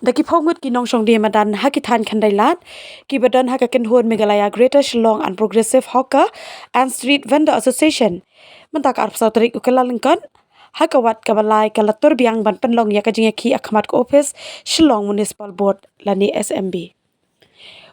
Daki phongut ki Nongdiemadan hakithan khandailat ki badan hakaken hon Meghalaya Greater Shillong and Progressive Hawker and Street Vendor Association mentak arp sautrik ukalalengkan hakawat kabalai kalatur biang ban penlong ya kajing ki Hakhmat Ophis Shillong Municipal Board lani SMB.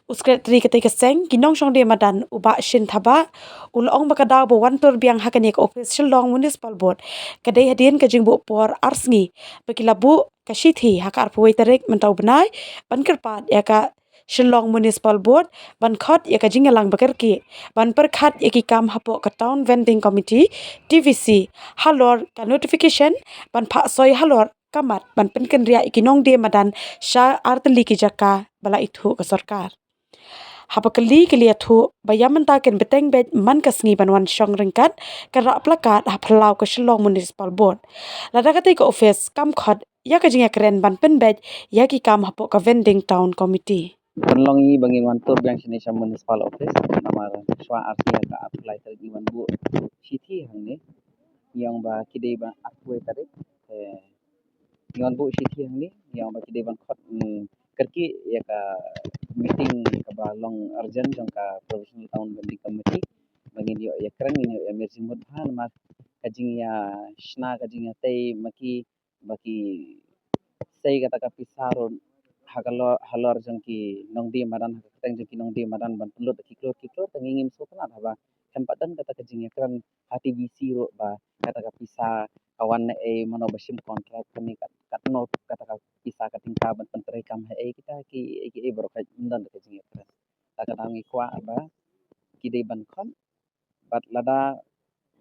Uskretri ketika seng ginong Nongdiemadan uba shin thaba ulong bakadaw bo wantur biang hakanik Ophis Shillong Municipal Board kadai hadin kajing bu por Sngi bekilabu kasithi haka arpoi tarik mentau benai ban kerpat ya ka Shillong Municipal Board ban khot ya ka jingalang bakarki ban perkhat ya ki kam hapo ka Town Vending Committee TVC halor ka notification ban pha soi halor kamat ban penken ria ki Nongdiemadan sha artli ki jaka bala ithu ka sarkar hapakali kelia thu bayaman taken beteng bet Manka Sngi banwan Shong ringkat kara plakat haplau ke Shillong Municipal Board lada kate ke Ophis kam khot ya ka jinga keren ban pen bet ya ki kam hapo ka vending town committee Penlongi bagi wantur yang sini sa municipal office nama swa arti ka apply tadi wan bu city hangni yang ba kidai ba apply tadi yang bu city hangni yang ba kidai ban khot kerki ya ka meeting ka ba long urgent jong ka professional town vending committee bagi yo ya keren yo ya meeting mud han ma kajing ya shna kajing ya tei maki baki sei kata ka pisaron halor jengki Nongdiemadan teng jengki Nongdiemadan ban pelut kiklo tengingin sokna haba tempadan kata kejing ekran hati bisi ro ba kata ka pisa kawan mano basim kontrak kami kat no kata ka pisa katingka ban pentrei kam kita ki brokat ndan kejing ekran kata ngi kwa ba kidei ban kon bat lada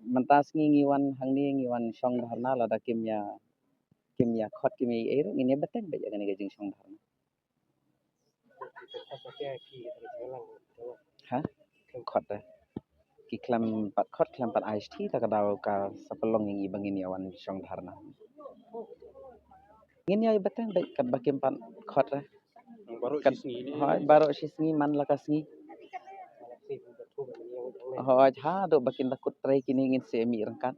mentas ngiwan hangni ngiwan Shong dharna lada kimya khot kimi ero ini beten be jangan kejing Shong dharna ha khot dah ki klam pat ice tea ta kadau ka sapelong ngi bangin yawan Shong dharna ngin ya beteng baik kat bakim pan khot dah baru sisngi man lakasngi hoj ha do bakin takut Trei kini ngin semi rangkat